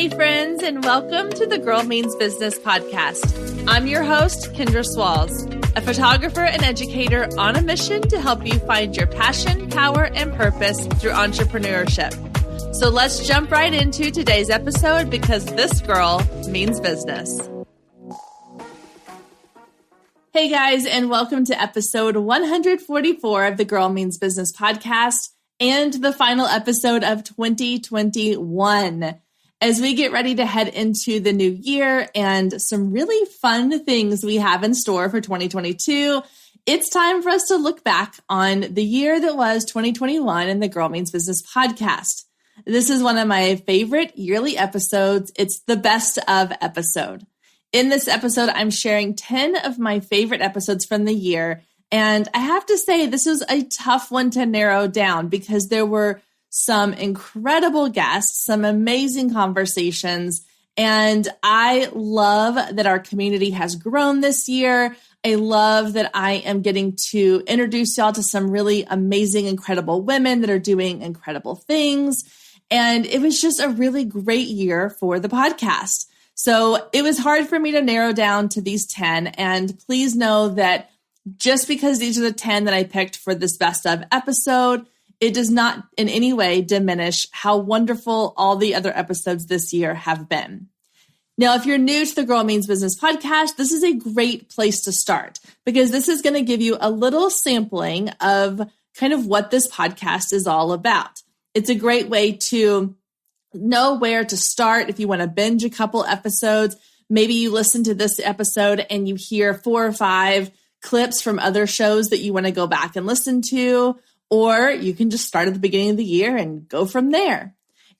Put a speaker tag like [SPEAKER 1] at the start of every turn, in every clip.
[SPEAKER 1] Hey friends, and welcome to the Girl Means Business podcast. I'm your host, Kendra Swalls, a photographer and educator on a mission to help you find your passion, power, and purpose through entrepreneurship. So let's jump right into today's episode because this girl means business. Hey guys, and welcome to episode 144 of the Girl Means Business podcast and the final episode of 2021. As we get ready to head into the new year and some really fun things we have in store for 2022, it's time for us to look back on the year that was 2021 in the Girl Means Business podcast. This is one of my favorite yearly episodes. It's the best of episode. In this episode, I'm sharing 10 of my favorite episodes from the year. And I have to say, this was a tough one to narrow down because there were some incredible guests, some amazing conversations. And I love that our community has grown this year. I love that I am getting to introduce y'all to some really amazing, incredible women that are doing incredible things. And it was just a really great year for the podcast. So it was hard for me to narrow down to these 10. And please know that just because these are the 10 that I picked for this best of episode, it does not in any way diminish how wonderful all the other episodes this year have been. Now, if you're new to the Girl Means Business podcast, this is a great place to start because this is going to give you a little sampling of kind of what this podcast is all about. It's a great way to know where to start if you want to binge a couple episodes. Maybe you listen to this episode and you hear 4 or 5 clips from other shows that you want to go back and listen to. Or you can just start at the beginning of the year and go from there.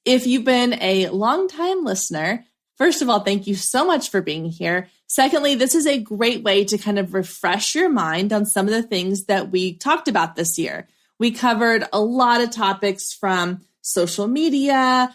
[SPEAKER 1] If you've been a longtime listener, first of all, thank you so much for being here. Secondly, this is a great way to kind of refresh your mind on some of the things that we talked about this year. We covered a lot of topics from social media,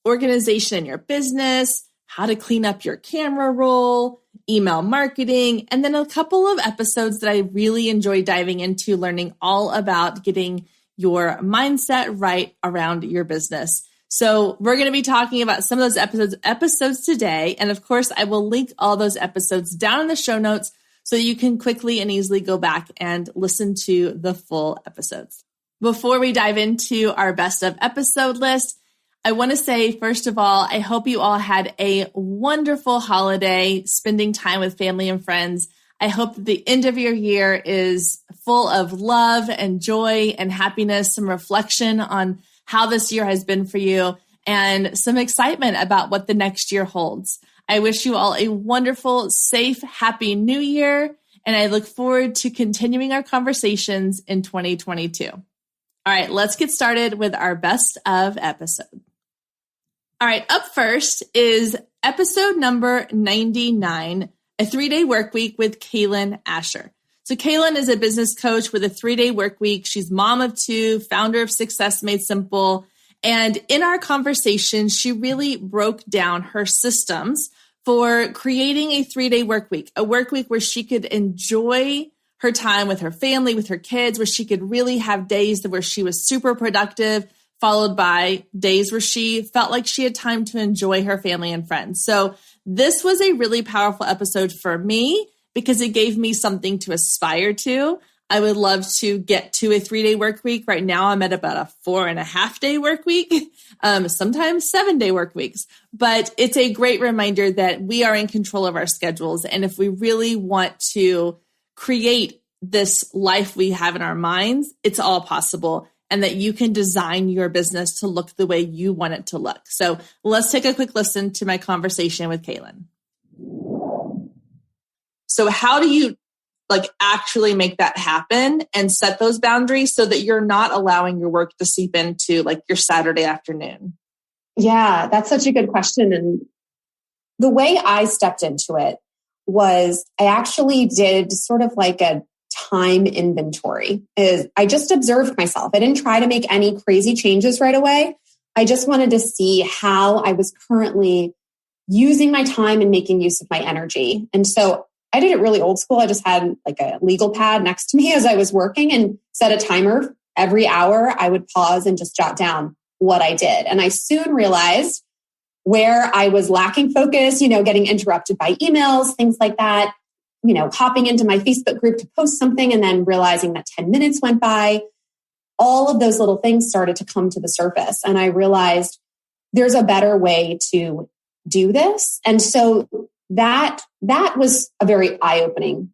[SPEAKER 1] organization in your business, how to clean up your camera roll, email marketing, and then a couple of episodes that I really enjoy diving into, learning all about getting your mindset right around your business. So we're going to be talking about some of those episodes today. And of course, I will link all those episodes down in the show notes so you can quickly and easily go back and listen to the full episodes. Before we dive into our best of episode list, I want to say, first of all, I hope you all had a wonderful holiday spending time with family and friends. I hope that the end of your year is full of love and joy and happiness, some reflection on how this year has been for you, and some excitement about what the next year holds. I wish you all a wonderful, safe, happy new year, and I look forward to continuing our conversations in 2022. All right, let's get started with our best of episode. All right, up first is episode number 99, a 3-day work week with Kaylin Asher. So Kaylin is a business coach with a 3-day work week. She's mom of 2, founder of Success Made Simple. And in our conversation, she really broke down her systems for creating a 3-day work week, a work week where she could enjoy her time with her family, with her kids, where she could really have days where she was super productive, followed by days where she felt like she had time to enjoy her family and friends. So this was a really powerful episode for me because it gave me something to aspire to. I would love to get to a 3-day work week. Right now, I'm at about a 4.5-day work week, sometimes 7-day work weeks. But it's a great reminder that we are in control of our schedules. And if we really want to create this life we have in our minds, it's all possible. And that you can design your business to look the way you want it to look. So let's take a quick listen to my conversation with Kaylin. So how do you actually make that happen and set those boundaries so that you're not allowing your work to seep into your Saturday afternoon?
[SPEAKER 2] Yeah, that's such a good question. And the way I stepped into it was I actually did sort of like a time inventory. I just observed myself. I didn't try to make any crazy changes right away. I just wanted to see how I was currently using my time and making use of my energy. And so I did it really old school. I just had like a legal pad next to me as I was working and set a timer. Every hour I would pause and just jot down what I did. And I soon realized where I was lacking focus, getting interrupted by emails, things like that, hopping into my Facebook group to post something and then realizing that 10 minutes went by. All of those little things started to come to the surface. And I realized there's a better way to do this. And so that was a very eye-opening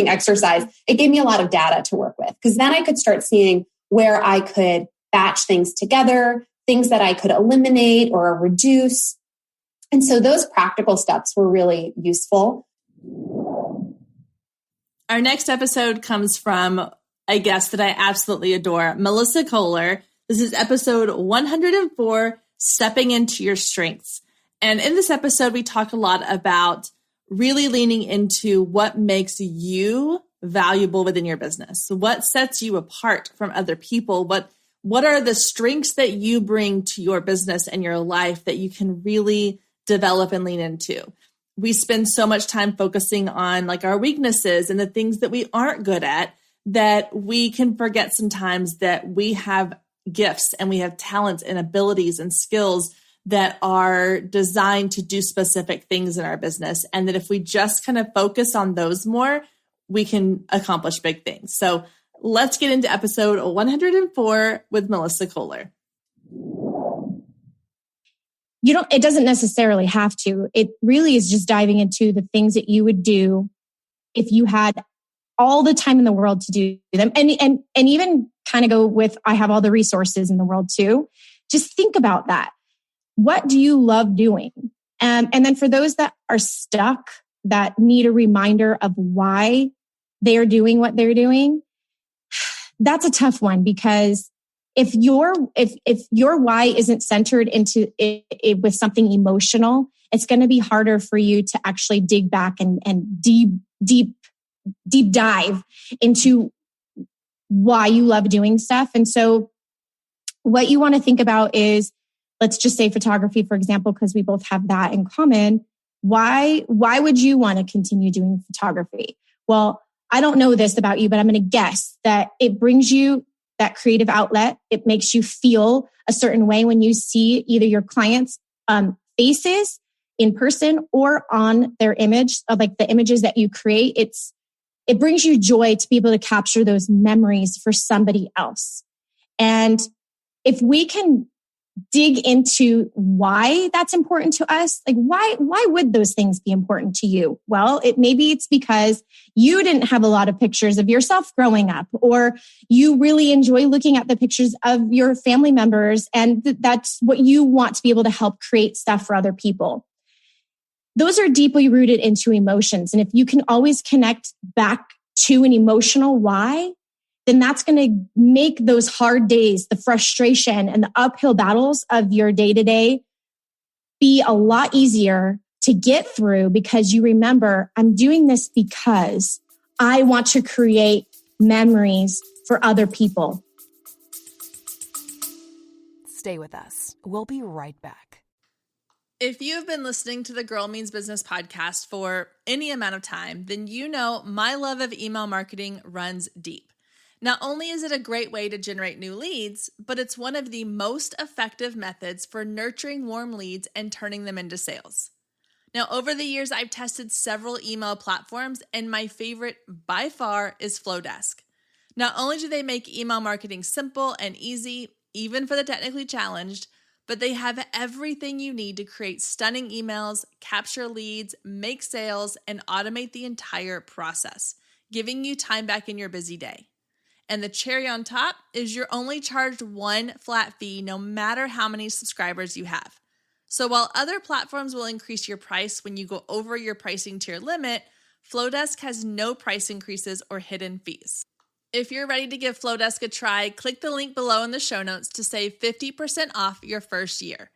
[SPEAKER 2] exercise. It gave me a lot of data to work with, because then I could start seeing where I could batch things together, things that I could eliminate or reduce. And so those practical steps were really useful.
[SPEAKER 1] Our next episode comes from a guest that I absolutely adore, Melissa Kohler. This is episode 104, Stepping into Your Strengths. And in this episode, we talk a lot about really leaning into what makes you valuable within your business. So what sets you apart from other people? What are the strengths that you bring to your business and your life that you can really develop and lean into? We spend so much time focusing on like our weaknesses and the things that we aren't good at, that we can forget sometimes that we have gifts and we have talents and abilities and skills that are designed to do specific things in our business. And that if we just kind of focus on those more, we can accomplish big things. So let's get into episode 104 with Melissa Kohler.
[SPEAKER 3] It doesn't necessarily have to. It really is just diving into the things that you would do if you had all the time in the world to do them. And even kind of go with, I have all the resources in the world too. Just think about that. What do you love doing? And then for those that are stuck, that need a reminder of why they're doing what they're doing, that's a tough one, because if your why isn't centered into it with something emotional, it's going to be harder for you to actually dig back and deep dive into why you love doing stuff. And so what you want to think about is, let's just say photography, for example, because we both have that in common. Why would you want to continue doing photography? Well, I don't know this about you, but I'm going to guess that it brings you that creative outlet. It makes you feel a certain way when you see either your clients' faces in person or on their image, of like the images that you create. It brings you joy to be able to capture those memories for somebody else. And if we can dig into why that's important to us, like why would those things be important to you? Well, maybe it's because you didn't have a lot of pictures of yourself growing up, or you really enjoy looking at the pictures of your family members, and that's what you want to be able to help create stuff for other people. Those are deeply rooted into emotions. And if you can always connect back to an emotional why, then that's going to make those hard days, the frustration and the uphill battles of your day-to-day be a lot easier to get through, because you remember, I'm doing this because I want to create memories for other people.
[SPEAKER 4] Stay with us. We'll be right back.
[SPEAKER 1] If you've been listening to the Girl Means Business podcast for any amount of time, then you know my love of email marketing runs deep. Not only is it a great way to generate new leads, but it's one of the most effective methods for nurturing warm leads and turning them into sales. Now, over the years, I've tested several email platforms, and my favorite by far is Flowdesk. Not only do they make email marketing simple and easy, even for the technically challenged, but they have everything you need to create stunning emails, capture leads, make sales, and automate the entire process, giving you time back in your busy day. And the cherry on top is you're only charged one flat fee no matter how many subscribers you have. So while other platforms will increase your price when you go over your pricing tier limit, Flowdesk has no price increases or hidden fees. If you're ready to give Flowdesk a try, click the link below in the show notes to save 50% off your first year.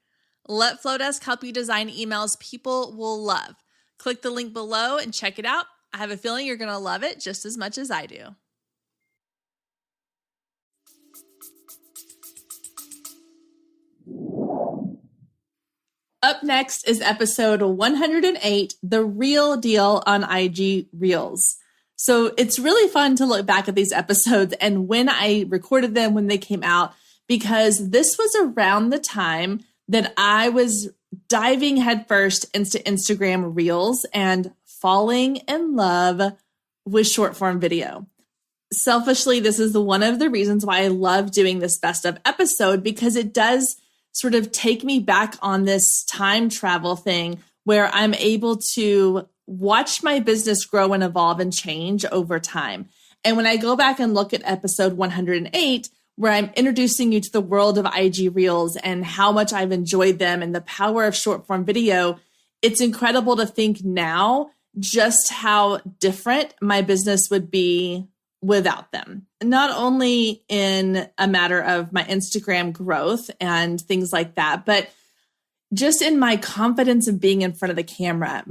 [SPEAKER 1] Let Flowdesk help you design emails people will love. Click the link below and check it out. I have a feeling you're going to love it just as much as I do. Up next is episode 108, The Real Deal on IG Reels. So it's really fun to look back at these episodes and when I recorded them, when they came out, because this was around the time that I was diving headfirst into Instagram Reels and falling in love with short form video. Selfishly, this is one of the reasons why I love doing this best of episode, because it does sort of take me back on this time travel thing where I'm able to watch my business grow and evolve and change over time. And when I go back and look at episode 108, where I'm introducing you to the world of IG Reels and how much I've enjoyed them and the power of short form video, it's incredible to think now just how different my business would be without them. Not only in a matter of my Instagram growth and things like that, but just in my confidence of being in front of the camera.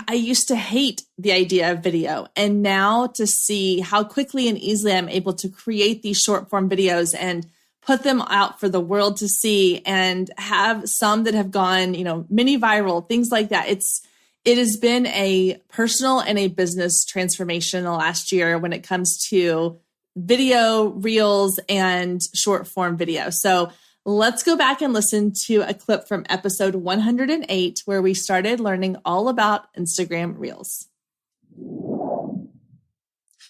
[SPEAKER 1] I used to hate the idea of video, and now to see how quickly and easily I'm able to create these short form videos and put them out for the world to see, and have some that have gone, mini viral, things like that. It has been a personal and a business transformation in the last year when it comes to video, reels, and short form video. So let's go back and listen to a clip from episode 108, where we started learning all about Instagram Reels.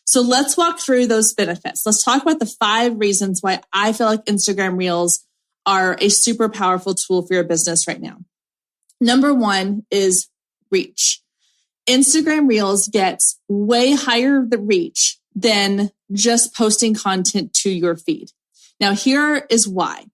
[SPEAKER 1] So let's walk through those benefits. Let's talk about the 5 reasons why I feel like Instagram Reels are a super powerful tool for your business right now. Number 1 is reach. Instagram Reels gets way higher the reach than just posting content to your feed. Now, here is why.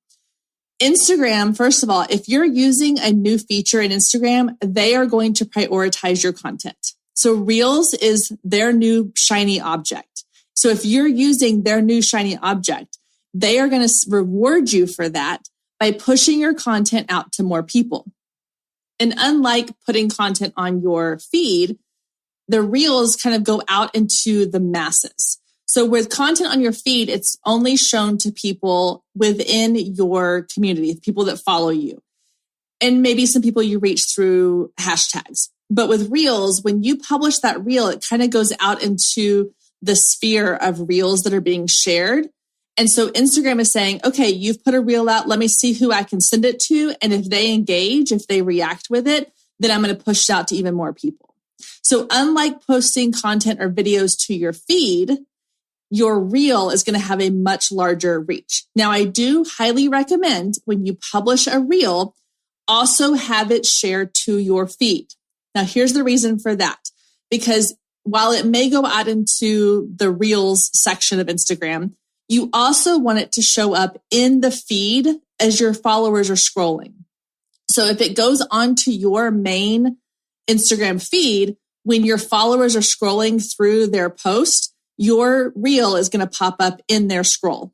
[SPEAKER 1] Instagram, first of all, if you're using a new feature in Instagram, they are going to prioritize your content. So Reels is their new shiny object. So if you're using their new shiny object, they are going to reward you for that by pushing your content out to more people. And unlike putting content on your feed, the Reels kind of go out into the masses. So with content on your feed, it's only shown to people within your community, people that follow you, and maybe some people you reach through hashtags. But with Reels, when you publish that Reel, it kind of goes out into the sphere of Reels that are being shared. And so Instagram is saying, okay, you've put a Reel out. Let me see who I can send it to. And if they engage, if they react with it, then I'm going to push it out to even more people. So unlike posting content or videos to your feed, your Reel is going to have a much larger reach. Now, I do highly recommend when you publish a Reel, also have it shared to your feed. Now, here's the reason for that. Because while it may go out into the Reels section of Instagram, you also want it to show up in the feed as your followers are scrolling. So if it goes onto your main Instagram feed, when your followers are scrolling through their post, your Reel is going to pop up in their scroll.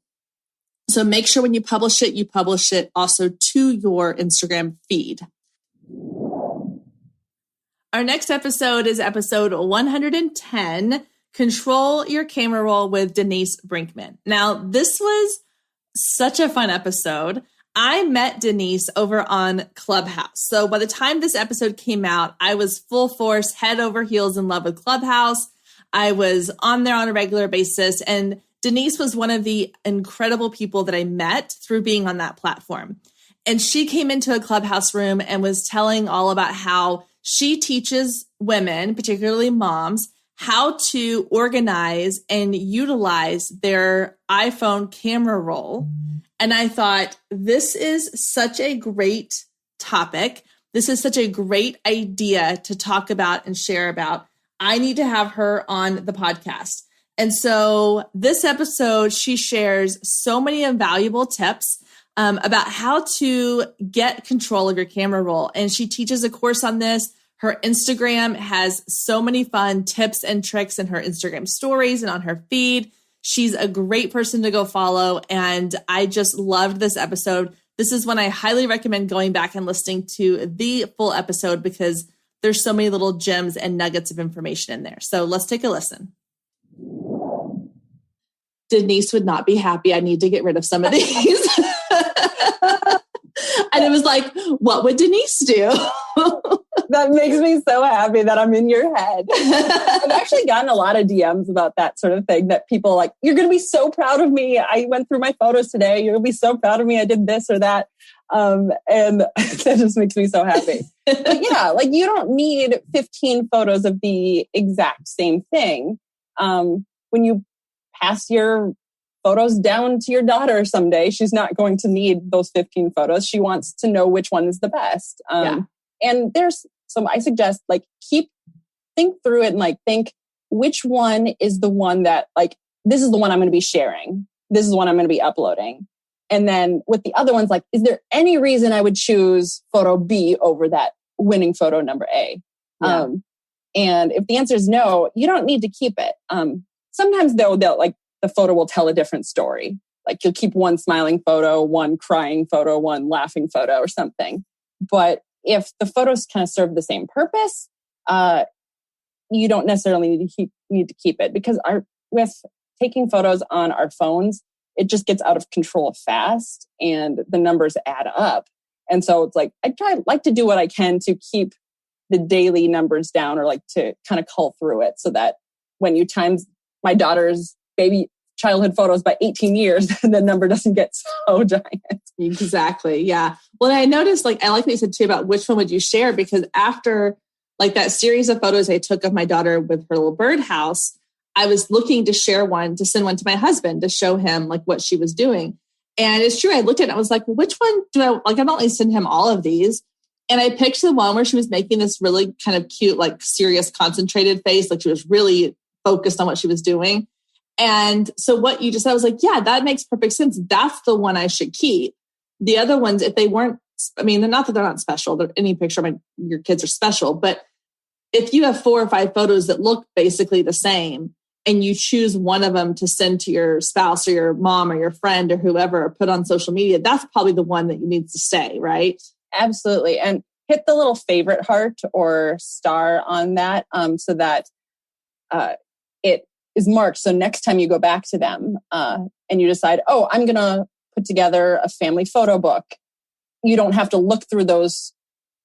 [SPEAKER 1] So make sure when you publish it also to your Instagram feed. Our next episode is episode 110, Control Your Camera Roll with Denise Brinkman. Now, this was such a fun episode. I met Denise over on Clubhouse. So by the time this episode came out, I was full force, head over heels in love with Clubhouse. I was on there on a regular basis. And Denise was one of the incredible people that I met through being on that platform. And she came into a Clubhouse room and was telling all about how she teaches women, particularly moms, how to organize and utilize their iPhone camera roll. And I thought, this is such a great topic. This is such a great idea to talk about and share about. I need to have her on the podcast. And so this episode, she shares so many invaluable tips about how to get control of your camera roll. And she teaches a course on this. Her Instagram has so many fun tips and tricks in her Instagram stories and on her feed. She's a great person to go follow. And I just loved this episode. This is one I highly recommend going back and listening to the full episode because there's so many little gems and nuggets of information in there. So let's take a listen. Denise would not be happy. I need to get rid of some of these. And it was like, what would Denise do?
[SPEAKER 5] That makes me so happy that I'm in your head. I've actually gotten a lot of DMs about that sort of thing, that people like, you're going to be so proud of me. I went through my photos today. You're going to be so proud of me. I did this or that. And that just makes me so happy. But yeah, like you don't need 15 photos of the exact same thing. When you pass your photos down to your daughter someday, she's not going to need those 15 photos. She wants to know which one is the best. And I suggest like think through it and like think which one is the one that like, this is the one I'm going to be sharing. This is the one I'm going to be uploading. And then with the other ones, like, is there any reason I would choose photo B over that winning photo number A? Yeah. And if the answer is no, you don't need to keep it. Sometimes they'll like the photo will tell a different story. Like you'll keep one smiling photo, one crying photo, one laughing photo or something. But if the photos kind of serve the same purpose, you don't necessarily need to keep it, because with taking photos on our phones, it just gets out of control fast and the numbers add up. And so it's like, like to do what I can to keep the daily numbers down, or like to kind of cull through it, so that when you times my daughter's baby childhood photos by 18 years, the number doesn't get so giant.
[SPEAKER 1] Exactly. Yeah. Well, I noticed, like, I like what you said too about which one would you share, because after like that series of photos I took of my daughter with her little birdhouse, I was looking to share one, to send one to my husband to show him like what she was doing. And it's true. I looked at it and I was like, well, which one do I like? I don't only send him all of these. And I picked the one where she was making this really kind of cute, like serious, concentrated face. Like she was really focused on what she was doing. And so what you just said, I was like, yeah, that makes perfect sense. That's the one I should keep. The other ones, if they weren't, I mean, they're not that they're not special. Any picture of your kids are special. But if you have 4 or 5 photos that look basically the same, and you choose one of them to send to your spouse or your mom or your friend or whoever, or put on social media, that's probably the one that you need to stay, right?
[SPEAKER 5] Absolutely. And hit the little favorite heart or star on that, so that it is marked. So next time you go back to them and you decide, oh, I'm going to put together a family photo book, you don't have to look through those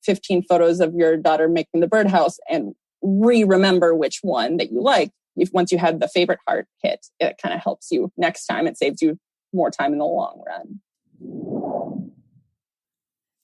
[SPEAKER 5] 15 photos of your daughter making the birdhouse and remember which one that you like. Once you have the favorite heart hit, it kind of helps you next time. It saves you more time in the long run.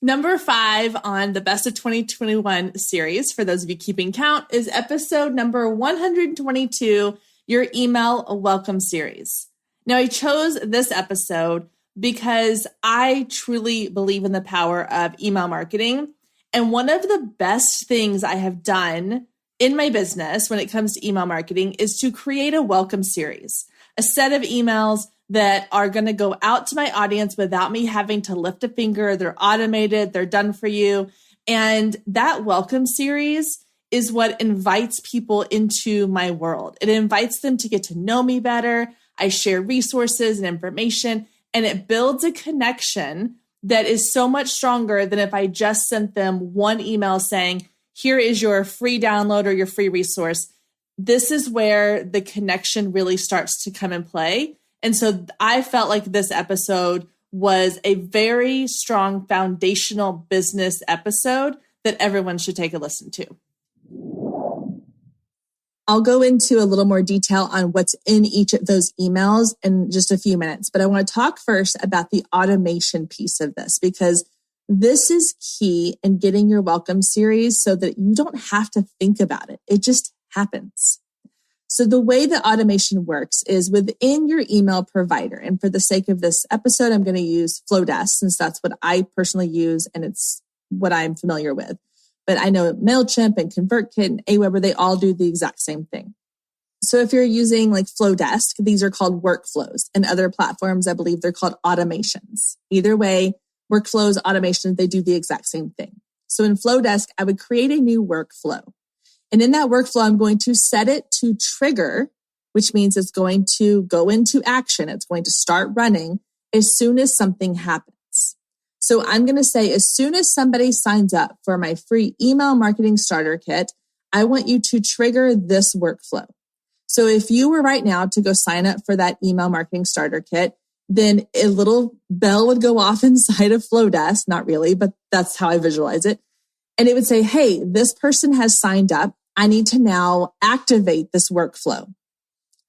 [SPEAKER 1] Number 5 on the Best of 2021 series, for those of you keeping count, is episode number 122, your email welcome series. Now, I chose this episode because I truly believe in the power of email marketing. And one of the best things I have done in my business when it comes to email marketing is to create a welcome series, a set of emails that are going to go out to my audience without me having to lift a finger. They're automated, they're done for you. And that welcome series is what invites people into my world. It invites them to get to know me better. I share resources and information, and it builds a connection that is so much stronger than if I just sent them one email saying, here is your free download or your free resource. This is where the connection really starts to come in play. And so I felt like this episode was a very strong foundational business episode that everyone should take a listen to. I'll go into a little more detail on what's in each of those emails in just a few minutes, but I want to talk first about the automation piece of this, because this is key in getting your welcome series so that you don't have to think about it. It just happens. So the way the automation works is within your email provider. And for the sake of this episode, I'm going to use Flowdesk, since that's what I personally use and it's what I'm familiar with. But I know MailChimp and ConvertKit and Aweber, they all do the exact same thing. So if you're using like Flowdesk, these are called workflows. And other platforms, I believe they're called automations. Either way, workflows, automations, they do the exact same thing. So in Flowdesk, I would create a new workflow. And in that workflow, I'm going to set it to trigger, which means it's going to go into action. It's going to start running as soon as something happens. So I'm going to say, as soon as somebody signs up for my free email marketing starter kit, I want you to trigger this workflow. So if you were right now to go sign up for that email marketing starter kit, then a little bell would go off inside of Flowdesk. Not really, but that's how I visualize it. And it would say, hey, this person has signed up. I need to now activate this workflow.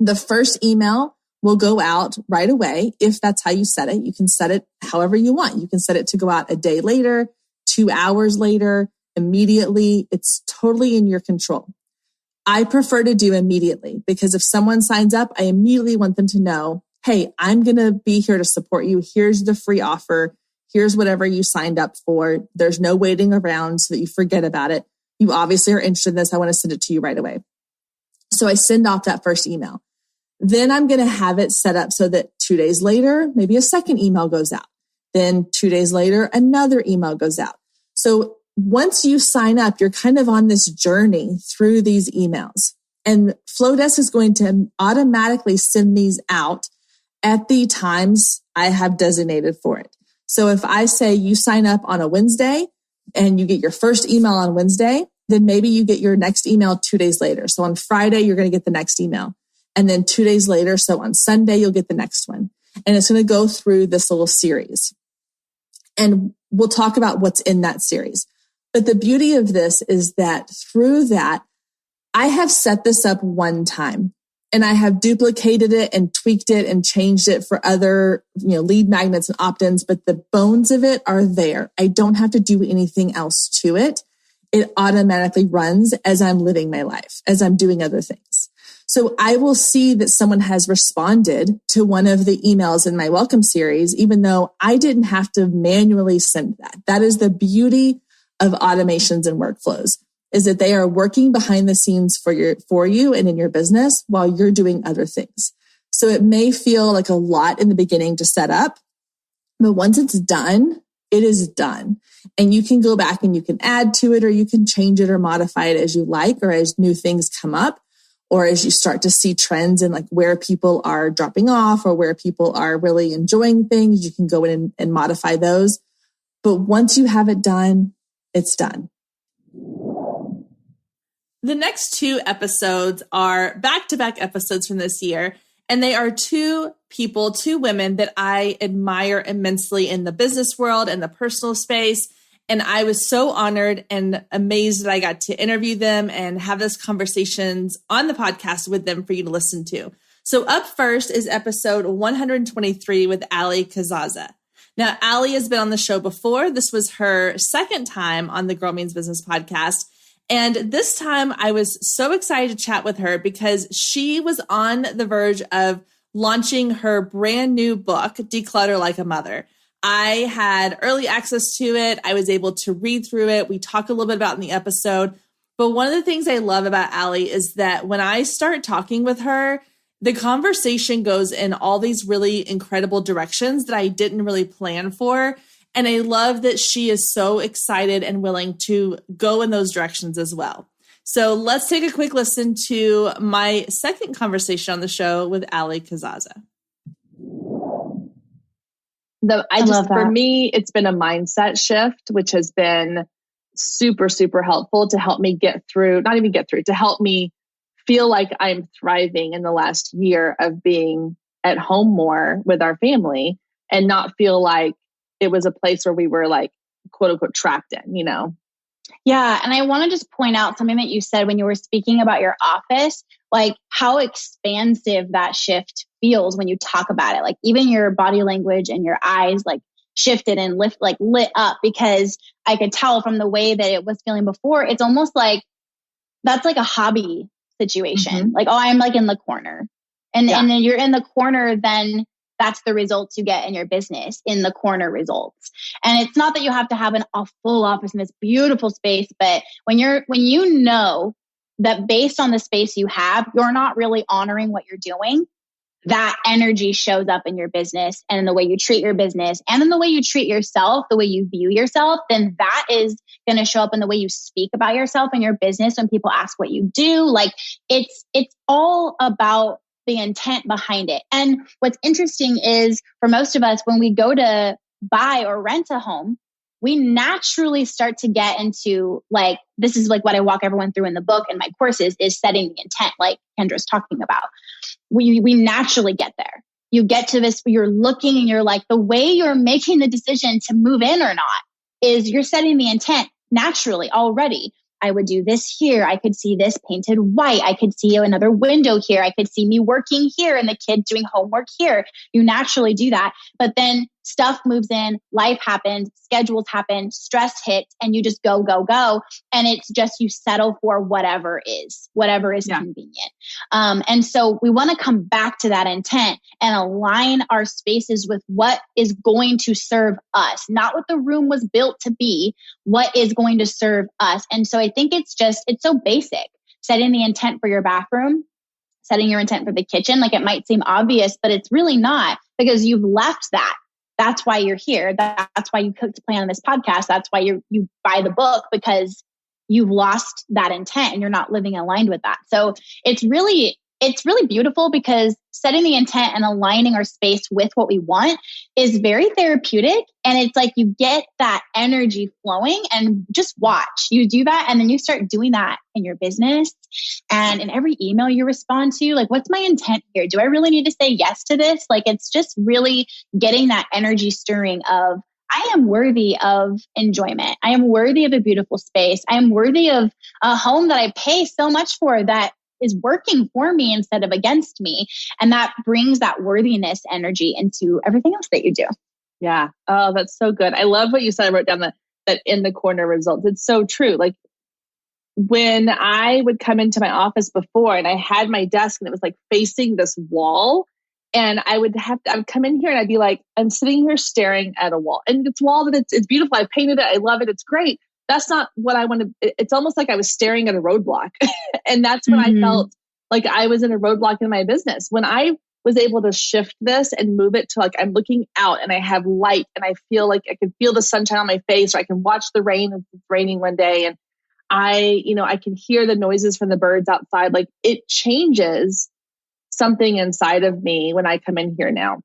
[SPEAKER 1] The first email will go out right away. If that's how you set it, you can set it however you want. You can set it to go out a day later, 2 hours later, immediately. It's totally in your control. I prefer to do immediately because if someone signs up, I immediately want them to know, hey, I'm going to be here to support you. Here's the free offer. Here's whatever you signed up for. There's no waiting around so that you forget about it. You obviously are interested in this. I want to send it to you right away. So I send off that first email. Then I'm going to have it set up so that 2 days later, maybe a second email goes out. Then 2 days later, another email goes out. So once you sign up, you're kind of on this journey through these emails. And Flowdesk is going to automatically send these out at the times I have designated for it. So if I say you sign up on a Wednesday and you get your first email on Wednesday, then maybe you get your next email 2 days later. So on Friday, you're going to get the next email. And then 2 days later, so on Sunday, you'll get the next one. And it's going to go through this little series. And we'll talk about what's in that series. But the beauty of this is that through that, I have set this up one time and I have duplicated it and tweaked it and changed it for other, lead magnets and opt-ins, but the bones of it are there. I don't have to do anything else to it. It automatically runs as I'm living my life, as I'm doing other things. So I will see that someone has responded to one of the emails in my welcome series, even though I didn't have to manually send that. That is the beauty of automations and workflows, is that they are working behind the scenes for you and in your business while you're doing other things. So it may feel like a lot in the beginning to set up, but once it's done, it is done. And you can go back and you can add to it, or you can change it or modify it as you like, or as new things come up, or as you start to see trends in like where people are dropping off or where people are really enjoying things, you can go in and modify those. But once you have it done, it's done. The next 2 episodes are back-to-back episodes from this year, and they are 2 women that I admire immensely in the business world and the personal space. And I was so honored and amazed that I got to interview them and have those conversations on the podcast with them for you to listen to. So up first is episode 123 with Ali Kazaza. Now, Ali has been on the show before. This was her second time on the Girl Means Business podcast. And this time I was so excited to chat with her because she was on the verge of launching her brand new book, Declutter Like a Mother. I had early access to it. I was able to read through it. We talk a little bit about it in the episode. But one of the things I love about Ali is that when I start talking with her, the conversation goes in all these really incredible directions that I didn't really plan for. And I love that she is so excited and willing to go in those directions as well. So let's take a quick listen to my second conversation on the show with Ali Kazaza.
[SPEAKER 6] For me, it's been a mindset shift, which has been super, super helpful to help me to help me feel like I'm thriving in the last year of being at home more with our family and not feel like it was a place where we were like, quote unquote, trapped in,
[SPEAKER 7] Yeah. And I want to just point out something that you said when you were speaking about your office, like how expansive that shift feels when you talk about it. Like even your body language and your eyes like shifted and lit up, because I could tell from the way that it was feeling before, it's almost like that's like a hobby situation. Mm-hmm. Like, oh, I'm like in the corner and then you're in the corner, then that's the results you get in your business, in the corner results. And it's not that you have to have a full office in this beautiful space, but when you know that based on the space you have, you're not really honoring what you're doing, that energy shows up in your business and in the way you treat your business and in the way you treat yourself, the way you view yourself, then that is going to show up in the way you speak about yourself and your business when people ask what you do. Like it's all about the intent behind it. And what's interesting is for most of us, when we go to buy or rent a home, we naturally start to get into like, this is like what I walk everyone through in the book and my courses is setting the intent, like Kendra's talking about. We naturally get there. You get to this, you're looking and you're like, the way you're making the decision to move in or not is you're setting the intent. naturally already. I would do this here. I could see this painted white. I could see another window here. I could see me working here and the kids doing homework here. You naturally do that. But then stuff moves in, life happens, schedules happen, stress hits, and you just go, go, go. And it's just you settle for whatever is convenient. And so we want to come back to that intent and align our spaces with what is going to serve us, not what the room was built to be, what is going to serve us. And so I think it's so basic. Setting the intent for your bathroom, setting your intent for the kitchen. Like it might seem obvious, but it's really not, because you've left that. That's why you're here. That's why you cooked to plan on this podcast. That's why you buy the book, because you've lost that intent and you're not living aligned with that. So it's really beautiful, because setting the intent and aligning our space with what we want is very therapeutic. And it's like you get that energy flowing, and just watch. You do that, and then you start doing that in your business and in every email you respond to. Like, what's my intent here? Do I really need to say yes to this? Like, it's just really getting that energy stirring of, I am worthy of enjoyment. I am worthy of a beautiful space. I am worthy of a home that I pay so much for, that is working for me instead of against me. And that brings that worthiness energy into everything else that you do.
[SPEAKER 6] Yeah. Oh, that's so good. I love what you said. I wrote down that in the corner results. It's so true. Like when I would come into my office before and I had my desk and it was like facing this wall, and I would come in here and I'd be like, I'm sitting here staring at a wall, and it's wall that it's beautiful. I painted it. I love it. It's great. That's not what I want to, it's almost like I was staring at a roadblock. And that's when I felt like I was in a roadblock in my business. When I was able to shift this and move it to like, I'm looking out and I have light and I feel like I can feel the sunshine on my face, or I can watch the rain if it's raining one day. And I can hear the noises from the birds outside. Like it changes something inside of me when I come in here now.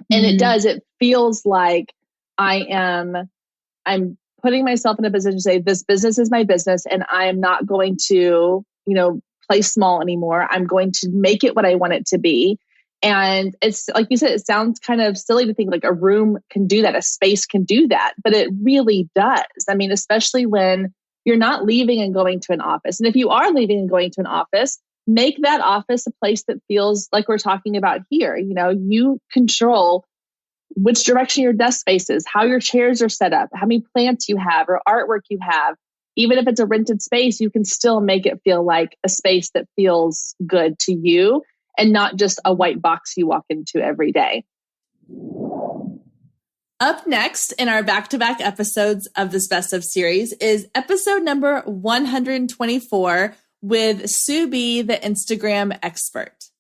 [SPEAKER 6] And it does, it feels like I'm putting myself in a position to say, this business is my business, and I am not going to, play small anymore. I'm going to make it what I want it to be. And it's like you said, it sounds kind of silly to think like a room can do that, a space can do that, but it really does. I mean, especially when you're not leaving and going to an office. And if you are leaving and going to an office, make that office a place that feels like we're talking about here. You control which direction your desk faces, how your chairs are set up, how many plants you have or artwork you have. Even if it's a rented space, you can still make it feel like a space that feels good to you and not just a white box you walk into every day.
[SPEAKER 1] Up next in our back-to-back episodes of this Best of series is episode number 124 with Sue B, the Instagram expert.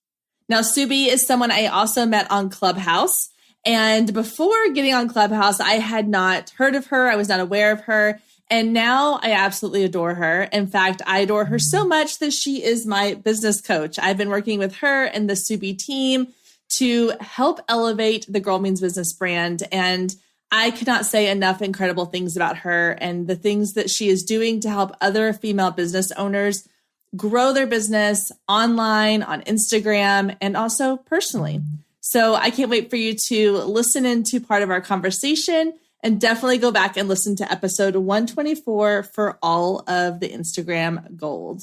[SPEAKER 1] Now, Sue B is someone I also met on Clubhouse. And before getting on Clubhouse, I had not heard of her. I was not aware of her. And now I absolutely adore her. In fact, I adore her so much that she is my business coach. I've been working with her and the Sue B team to help elevate the Girl Means Business brand. And I could not say enough incredible things about her and the things that she is doing to help other female business owners grow their business online, on Instagram, and also personally. So I can't wait for you to listen into part of our conversation, and definitely go back and listen to episode 124 for all of the Instagram gold.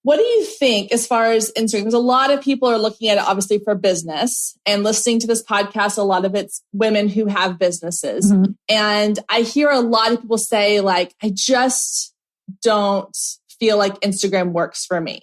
[SPEAKER 1] What do you think as far as Instagram? Because a lot of people are looking at it obviously for business, and listening to this podcast, a lot of it's women who have businesses. Mm-hmm. And I hear a lot of people say like, I just don't feel like Instagram works for me.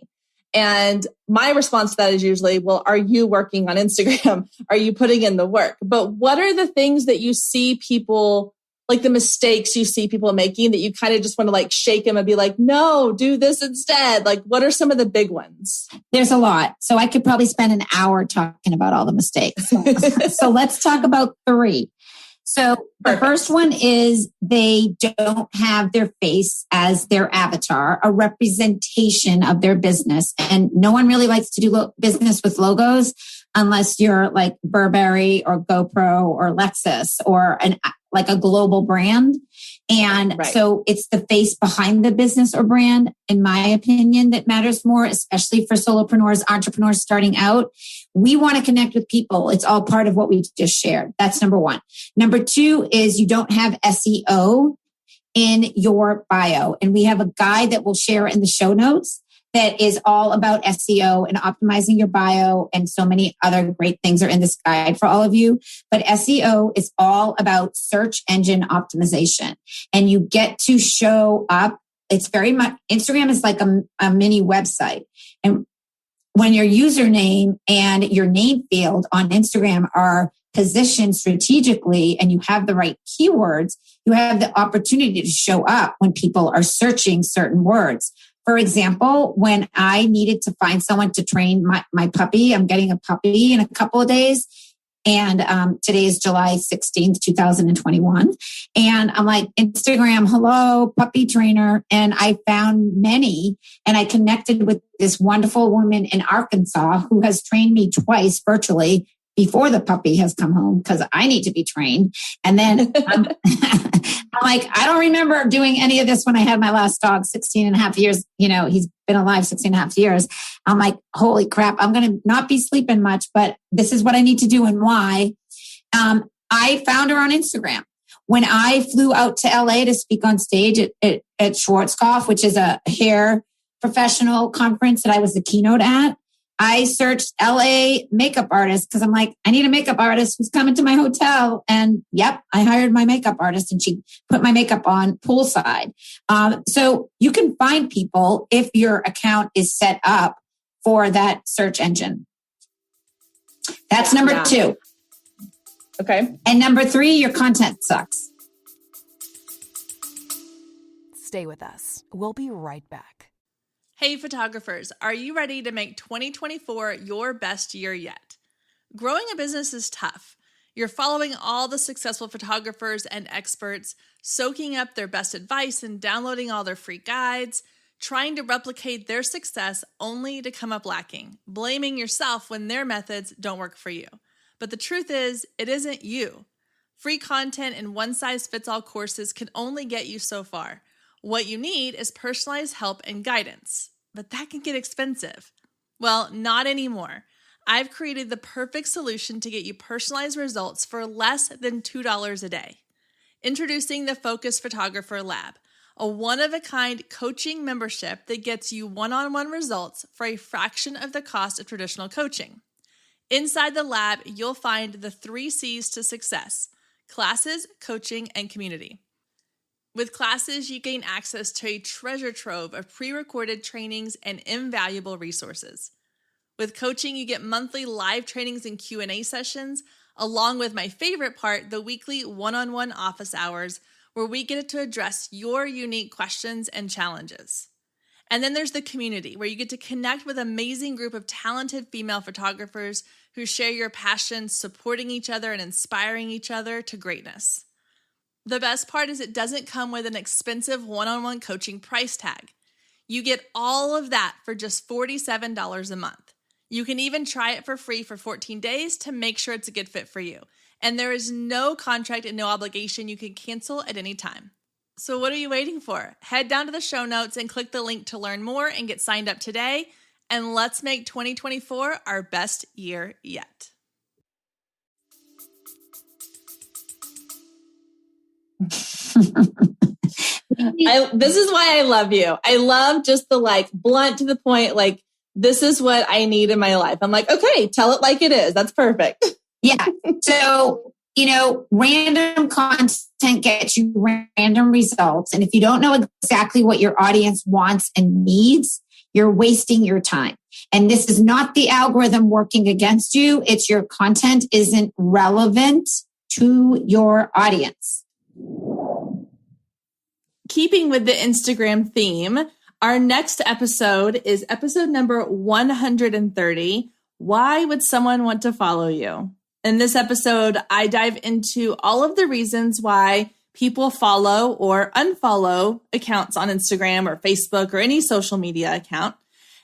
[SPEAKER 1] And my response to that is usually, well, are you working on Instagram? Are you putting in the work? But what are the things that you see people, like the mistakes you see people making that you kind of just want to like shake them and be like, no, do this instead? Like, what are some of the big ones?
[SPEAKER 8] There's a lot. So I could probably spend an hour talking about all the mistakes. So let's talk about 3. So the first one is they don't have their face as their avatar, a representation of their business. And no one really likes to do business with logos unless you're like Burberry or GoPro or Lexus or like a global brand. And so it's the face behind the business or brand, in my opinion, that matters more, especially for solopreneurs, entrepreneurs starting out. We want to connect with people. It's all part of what we just shared. That's number one. Number two is you don't have SEO in your bio. And we have a guide that we'll share in the show notes that is all about SEO and optimizing your bio, and so many other great things are in this guide for all of you. But SEO is all about search engine optimization, and you get to show up. It's very much, Instagram is like a mini website. And when your username and your name field on Instagram are positioned strategically and you have the right keywords, you have the opportunity to show up when people are searching certain words. For example, when I needed to find someone to train my puppy, I'm getting a puppy in a couple of days. And today is July 16th, 2021. And I'm like, Instagram, hello, puppy trainer. And I found many, and I connected with this wonderful woman in Arkansas who has trained me twice virtually before the puppy has come home, because I need to be trained. And then I'm like, I don't remember doing any of this when I had my last dog, 16 and a half years. He's been alive 16 and a half years. I'm like, holy crap, I'm going to not be sleeping much, but this is what I need to do and why. I found her on Instagram. When I flew out to LA to speak on stage at Schwarzkopf, which is a hair professional conference that I was the keynote at, I searched LA makeup artist because I'm like, I need a makeup artist who's coming to my hotel. And yep, I hired my makeup artist and she put my makeup on poolside. So you can find people if your account is set up for that search engine. That's number two.
[SPEAKER 5] Okay.
[SPEAKER 8] And number three, your content sucks.
[SPEAKER 4] Stay with us. We'll be right back.
[SPEAKER 1] Hey photographers, are you ready to make 2024 your best year yet? Growing a business is tough. You're following all the successful photographers and experts, soaking up their best advice and downloading all their free guides, trying to replicate their success only to come up lacking, blaming yourself when their methods don't work for you. But the truth is, it isn't you. Free content and one-size-fits-all courses can only get you so far. What you need is personalized help and guidance, but that can get expensive. Well, not anymore. I've created the perfect solution to get you personalized results for less than $2 a day. Introducing the Focus Photographer Lab, a one-of-a-kind coaching membership that gets you one-on-one results for a fraction of the cost of traditional coaching. Inside the lab, you'll find the 3 C's to success: classes, coaching, and community. With classes, you gain access to a treasure trove of pre-recorded trainings and invaluable resources. With coaching, you get monthly live trainings and Q&A sessions, along with my favorite part, the weekly one-on-one office hours, where we get to address your unique questions and challenges. And then there's the community, where you get to connect with an amazing group of talented female photographers who share your passion, supporting each other and inspiring each other to greatness. The best part is it doesn't come with an expensive one-on-one coaching price tag. You get all of that for just $47 a month. You can even try it for free for 14 days to make sure it's a good fit for you. And there is no contract and no obligation. You can cancel at any time. So what are you waiting for? Head down to the show notes and click the link to learn more and get signed up today. And let's make 2024 our best year yet.
[SPEAKER 6] This is why I love you. I love just the blunt to the point, this is what I need in my life. I'm like, okay, tell it like it is. That's perfect.
[SPEAKER 8] Yeah. So, random content gets you random results. And if you don't know exactly what your audience wants and needs, you're wasting your time. And this is not the algorithm working against you. It's your content isn't relevant to your audience.
[SPEAKER 1] Keeping with the Instagram theme, our next episode is episode number 130. Why would someone want to follow you? In this episode, I dive into all of the reasons why people follow or unfollow accounts on Instagram or Facebook or any social media account,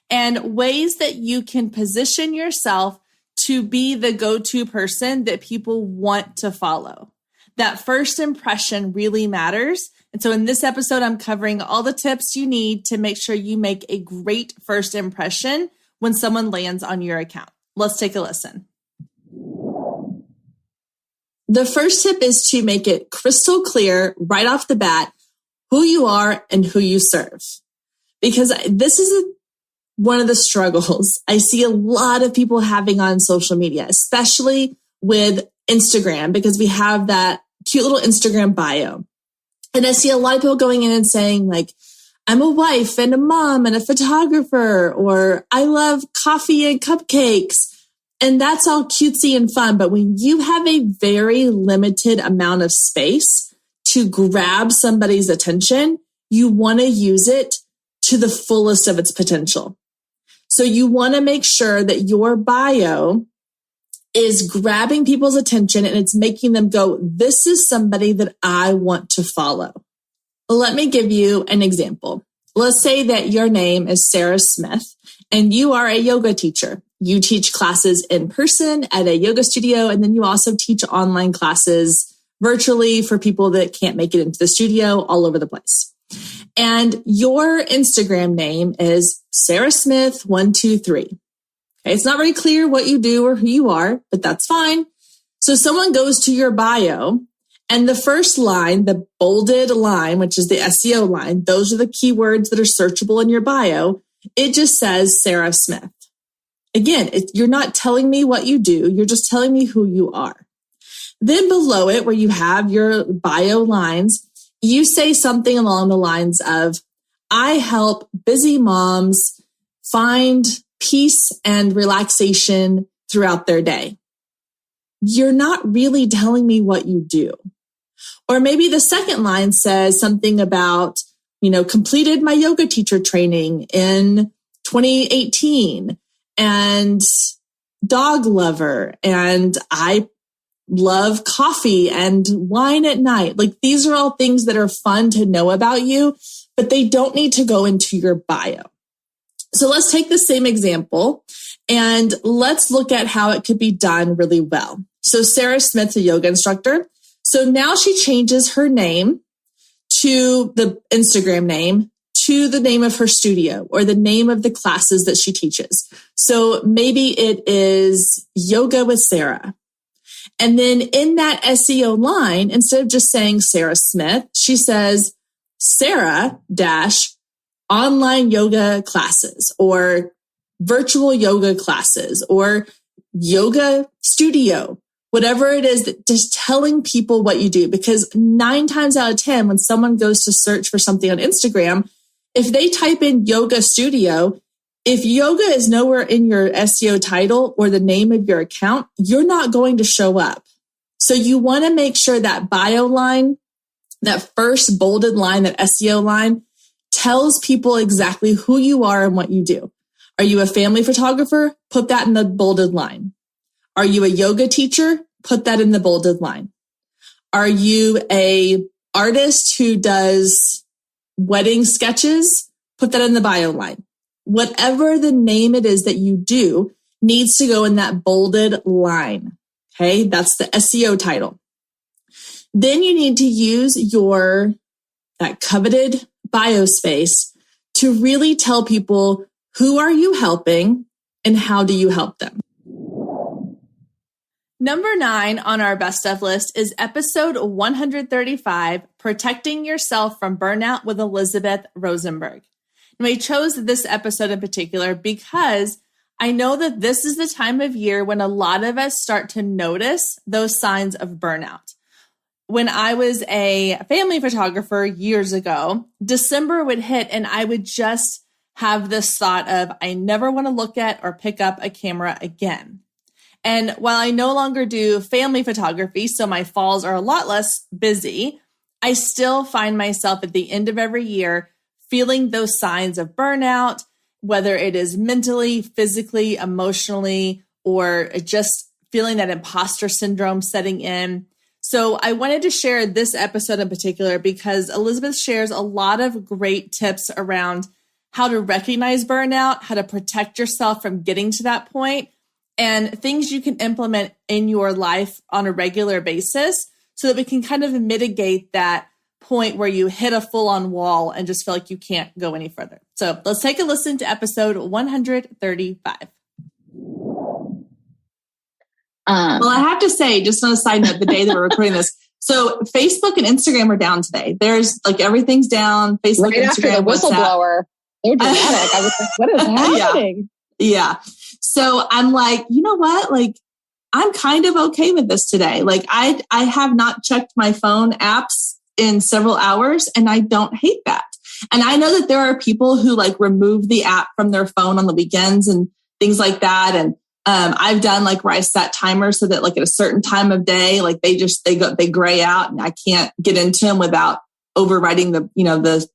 [SPEAKER 1] and ways that you can position yourself to be the go-to person that people want to follow. That first impression really matters. And so in this episode, I'm covering all the tips you need to make sure you make a great first impression when someone lands on your account. Let's take a listen. The first tip is to make it crystal clear right off the bat who you are and who you serve. Because this is one of the struggles I see a lot of people having on social media, especially with Instagram, because we have that cute little Instagram bio. And I see a lot of people going in and saying like, I'm a wife and a mom and a photographer, or I love coffee and cupcakes. And that's all cutesy and fun. But when you have a very limited amount of space to grab somebody's attention, you want to use it to the fullest of its potential. So you want to make sure that your bio is grabbing people's attention and it's making them go, this is somebody that I want to follow. Let me give you an example. Let's say that your name is Sarah Smith and you are a yoga teacher. You teach classes in person at a yoga studio, and then you also teach online classes virtually for people that can't make it into the studio all over the place. And your Instagram name is Sarah Smith 123. Okay, it's not very clear what you do or who you are, but that's fine. So someone goes to your bio, and the first line, the bolded line, which is the SEO line, those are the keywords that are searchable in your bio. It just says Sarah Smith. Again, you're not telling me what you do. You're just telling me who you are. Then below it, where you have your bio lines, you say something along the lines of, I help busy moms find peace and relaxation throughout their day. You're not really telling me what you do. Or maybe the second line says something about, completed my yoga teacher training in 2018 and dog lover. And I love coffee and wine at night. Like these are all things that are fun to know about you, but they don't need to go into your bio. So let's take the same example and let's look at how it could be done really well. So Sarah Smith's a yoga instructor. So now she changes her name to the Instagram name to the name of her studio or the name of the classes that she teaches. So maybe it is Yoga with Sarah. And then in that SEO line, instead of just saying Sarah Smith, she says Sarah - online yoga classes or virtual yoga classes or yoga studio, whatever it is, that just telling people what you do. Because 9 times out of 10, when someone goes to search for something on Instagram, if they type in yoga studio, if yoga is nowhere in your SEO title or the name of your account, you're not going to show up. So you want to make sure that bio line, that first bolded line, that SEO line, tells people exactly who you are and what you do. Are you a family photographer? Put that in the bolded line. Are you a yoga teacher? Put that in the bolded line. Are you a artist who does wedding sketches? Put that in the bio line. Whatever the name it is that you do needs to go in that bolded line. Okay, that's the SEO title. Then you need to use that coveted bio space to really tell people who are you helping and how do you help them. Number 9 on our best of list is episode 135, Protecting Yourself from Burnout with Elizabeth Rosenberg. And we chose this episode in particular because I know that this is the time of year when a lot of us start to notice those signs of burnout. When I was a family photographer years ago, December would hit and I would just have this thought of, I never want to look at or pick up a camera again. And while I no longer do family photography, so my falls are a lot less busy, I still find myself at the end of every year feeling those signs of burnout, whether it is mentally, physically, emotionally, or just feeling that imposter syndrome setting in. So I wanted to share this episode in particular because Elizabeth shares a lot of great tips around how to recognize burnout, how to protect yourself from getting to that point, and things you can implement in your life on a regular basis so that we can kind of mitigate that point where you hit a full-on wall and just feel like you can't go any further. So let's take a listen to episode 135. Well, I have to say, just on a side note, the day that we're recording this, so Facebook and Instagram are down today. There's like everything's down. Facebook,
[SPEAKER 5] right
[SPEAKER 1] Instagram,
[SPEAKER 5] after the whistleblower. They're dramatic. I was like, what is happening?
[SPEAKER 1] Yeah. So I'm like, you know what? Like, I'm kind of okay with this today. Like I have not checked my phone apps in several hours and I don't hate that. And I know that there are people who like remove the app from their phone on the weekends and things like that. And I've done like where I set timers so that like at a certain time of day, like they gray out and I can't get into them without overriding the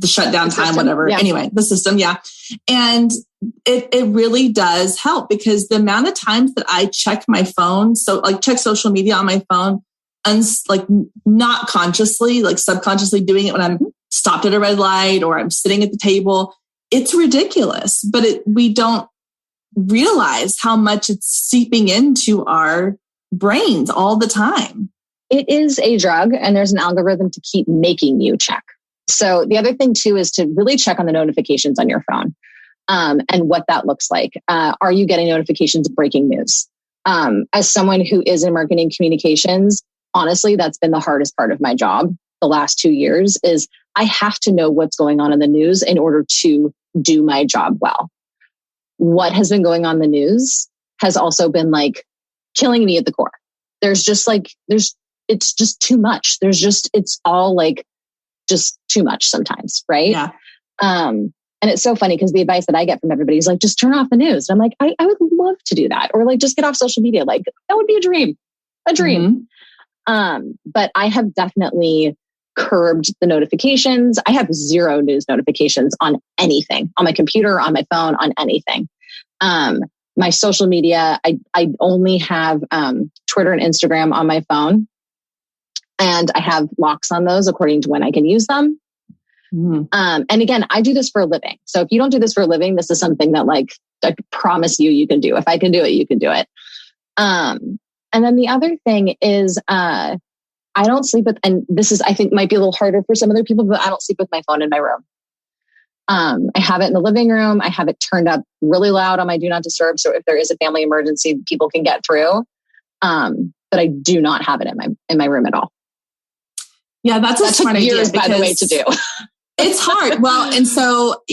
[SPEAKER 1] shutdown time, whatever. Yeah. Anyway, the system. Yeah. And it really does help because the amount of times that I check my phone, so like check social media on my phone, like not consciously, like subconsciously doing it when I'm stopped at a red light or I'm sitting at the table, it's ridiculous, but we don't realize how much it's seeping into our brains all the time.
[SPEAKER 9] It is a drug and there's an algorithm to keep making you check. So the other thing too is to really check on the notifications on your phone and what that looks like. Are you getting notifications of breaking news? As someone who is in marketing communications, honestly, that's been the hardest part of my job the last 2 years is I have to know what's going on in the news in order to do my job well. What has been going on in the news has also been like killing me at the core. It's just too much. It's all like just too much sometimes. Right.
[SPEAKER 1] Yeah.
[SPEAKER 9] And it's so funny because the advice that I get from everybody is like, just turn off the news. And I'm like, I would love to do that. Or like, just get off social media. Like that would be a dream. But I have definitely curbed the notifications. I have 0 news notifications on anything, on my computer, on my phone, on anything. My social media, I only have Twitter and Instagram on my phone. And I have locks on those according to when I can use them. And again, I do this for a living. So if you don't do this for a living, this is something that like, I promise you can do. If I can do it, you can do it. And then the other thing is, I don't sleep with, and this is, I think might be a little harder for some other people, but I don't sleep with my phone in my room. I have it in the living room. I have it turned up really loud on my do not disturb. So if there is a family emergency, people can get through. But I do not have it in my room at all.
[SPEAKER 1] Yeah, that's a smart idea.
[SPEAKER 9] By the way, to do.
[SPEAKER 1] It's hard. Well, and so,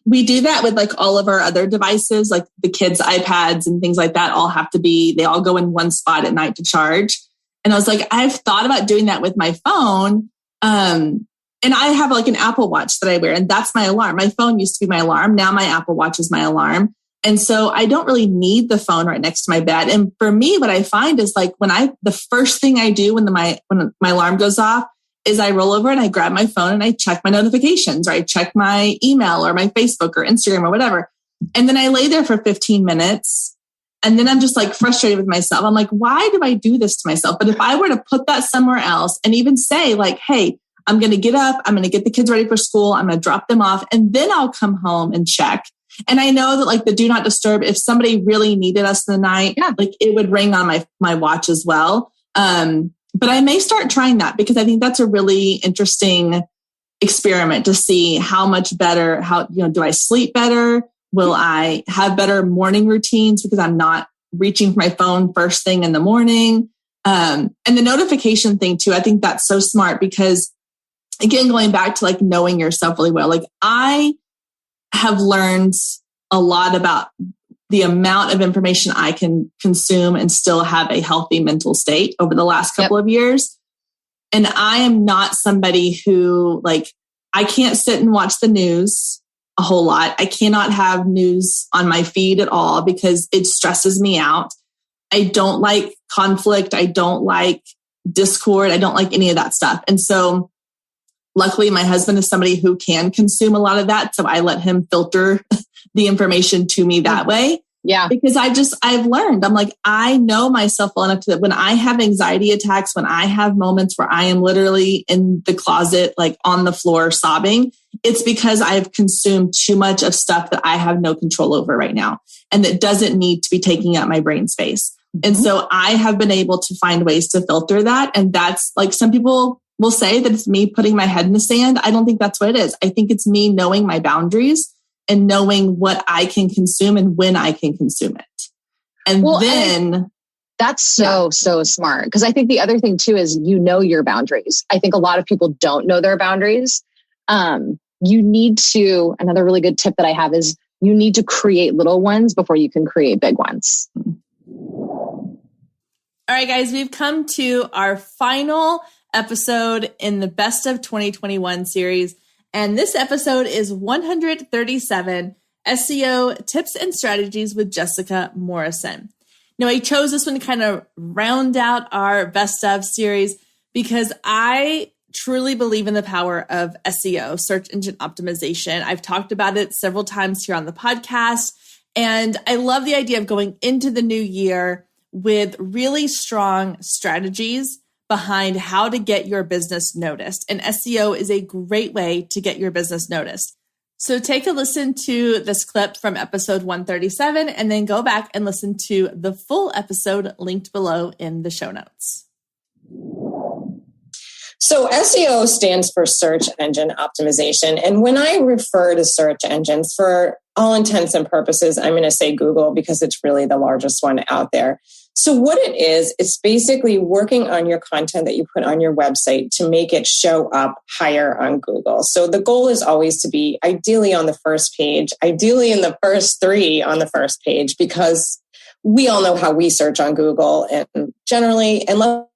[SPEAKER 1] we do that with like all of our other devices, like the kids' iPads and things like that they all go in one spot at night to charge. And I was like, I've thought about doing that with my phone. And I have like an Apple Watch that I wear and that's my alarm. My phone used to be my alarm. Now my Apple Watch is my alarm. And so I don't really need the phone right next to my bed. And for me, what I find is like the first thing I do when my alarm goes off is I roll over and I grab my phone and I check my notifications or I check my email or my Facebook or Instagram or whatever. And then I lay there for 15 minutes and then I'm just like frustrated with myself. I'm like, why do I do this to myself? But if I were to put that somewhere else and even say like, hey, I'm going to get up, I'm going to get the kids ready for school, I'm going to drop them off, and then I'll come home and check. And I know that like the do not disturb, if somebody really needed us in the night, like it would ring on my watch as well. But I may start trying that because I think that's a really interesting experiment to see how much better, do I sleep better? Will I have better morning routines because I'm not reaching for my phone first thing in the morning? And the notification thing too, I think that's so smart because again, going back to like knowing yourself really well, like I have learned a lot about the amount of information I can consume and still have a healthy mental state over the last couple of years. And I am not somebody who like, I can't sit and watch the news a whole lot. I cannot have news on my feed at all because it stresses me out. I don't like conflict. I don't like discord. I don't like any of that stuff. And so luckily my husband is somebody who can consume a lot of that. So I let him filter the information to me that way.
[SPEAKER 9] Yeah.
[SPEAKER 1] Because I've learned, I'm like, I know myself well enough that when I have anxiety attacks, when I have moments where I am literally in the closet, like on the floor sobbing, it's because I've consumed too much of stuff that I have no control over right now. And that doesn't need to be taking up my brain space. Mm-hmm. And so I have been able to find ways to filter that. And that's like, some people will say that it's me putting my head in the sand. I don't think that's what it is. I think it's me knowing my boundaries and knowing what I can consume and when I can consume it. And then
[SPEAKER 9] that's so smart. Because I think the other thing too is, your boundaries. I think a lot of people don't know their boundaries. You need to, another really good tip that I have is, you need to create little ones before you can create big ones.
[SPEAKER 1] All right, guys, we've come to our final episode in the Best of 2021 series. And this episode is 137, SEO Tips and Strategies with Jessica Morrison. Now, I chose this one to kind of round out our Best of series because I truly believe in the power of SEO, search engine optimization. I've talked about it several times here on the podcast, and I love the idea of going into the new year with really strong strategies behind how to get your business noticed. And SEO is a great way to get your business noticed. So take a listen to this clip from episode 137 and then go back and listen to the full episode linked below in the show notes.
[SPEAKER 10] So SEO stands for search engine optimization. And when I refer to search engines, for all intents and purposes, I'm going to say Google because it's really the largest one out there. So what it is, it's basically working on your content that you put on your website to make it show up higher on Google. So the goal is always to be ideally on the first page, ideally in the first 3 on the first page, because we all know how we search on Google. And generally, unless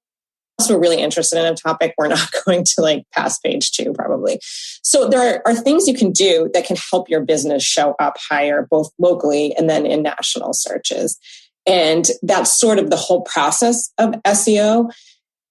[SPEAKER 10] we're really interested in a topic, we're not going to past page 2 probably. So there are things you can do that can help your business show up higher, both locally and then in national searches. And that's sort of the whole process of SEO.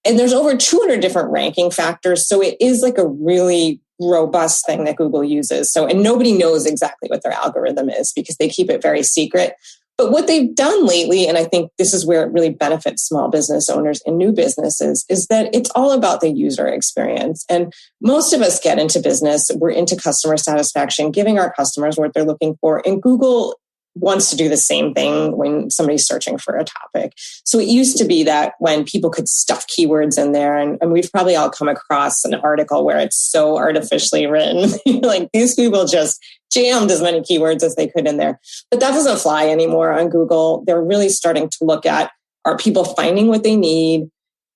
[SPEAKER 10] And there's over 200 different ranking factors. So it is a really robust thing that Google uses. And nobody knows exactly what their algorithm is because they keep it very secret. But what they've done lately, and I think this is where it really benefits small business owners and new businesses, is that it's all about the user experience. And most of us get into business, we're into customer satisfaction, giving our customers what they're looking for. And Google wants to do the same thing when somebody's searching for a topic. So it used to be that when people could stuff keywords in there, and we've probably all come across an article where it's so artificially written, these people just jammed as many keywords as they could in there. But that doesn't fly anymore on Google. They're really starting to look at, are people finding what they need?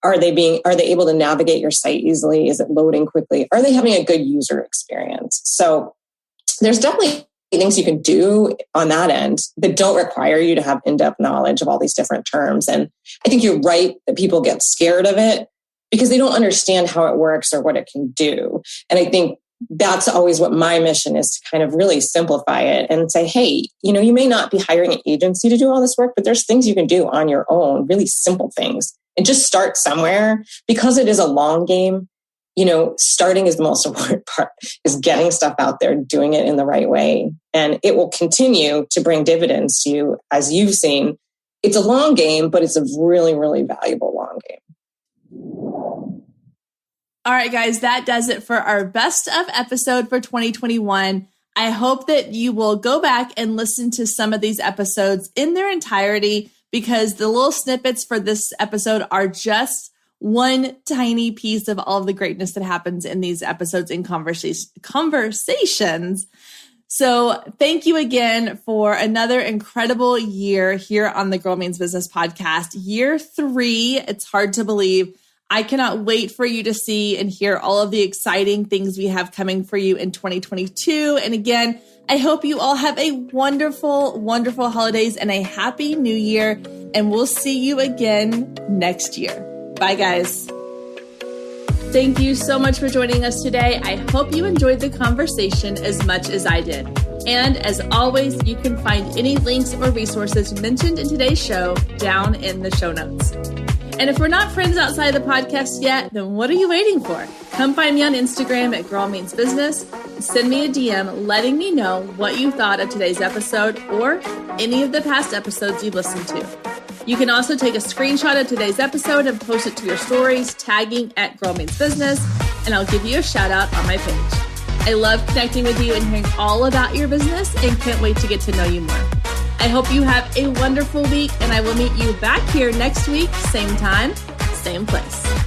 [SPEAKER 10] Are they able to navigate your site easily? Is it loading quickly? Are they having a good user experience? So there's definitely things you can do on that end that don't require you to have in-depth knowledge of all these different terms. And I think you're right that people get scared of it because they don't understand how it works or what it can do. And I think that's always what my mission is, to kind of really simplify it and say, hey, you may not be hiring an agency to do all this work, but there's things you can do on your own, really simple things, and just start somewhere. Because it is a long game, starting is the most important part, is getting stuff out there, doing it in the right way. And it will continue to bring dividends to you. As you've seen, it's a long game, but it's a really, really valuable long game.
[SPEAKER 1] All right, guys, that does it for our best of episode for 2021. I hope that you will go back and listen to some of these episodes in their entirety, because the little snippets for this episode are just one tiny piece of all of the greatness that happens in these episodes and conversations. So thank you again for another incredible year here on the Girl Means Business podcast. Year 3, it's hard to believe. I cannot wait for you to see and hear all of the exciting things we have coming for you in 2022. And again, I hope you all have a wonderful, wonderful holidays and a happy new year. And we'll see you again next year. Bye, guys. Thank you so much for joining us today. I hope you enjoyed the conversation as much as I did. And as always, you can find any links or resources mentioned in today's show down in the show notes. And if we're not friends outside of the podcast yet, then what are you waiting for? Come find me on Instagram at Girl Means Business. Send me a DM letting me know what you thought of today's episode or any of the past episodes you listened to. You can also take a screenshot of today's episode and post it to your stories, tagging at Girl Means Business, and I'll give you a shout out on my page. I love connecting with you and hearing all about your business and can't wait to get to know you more. I hope you have a wonderful week, and I will meet you back here next week, same time, same place.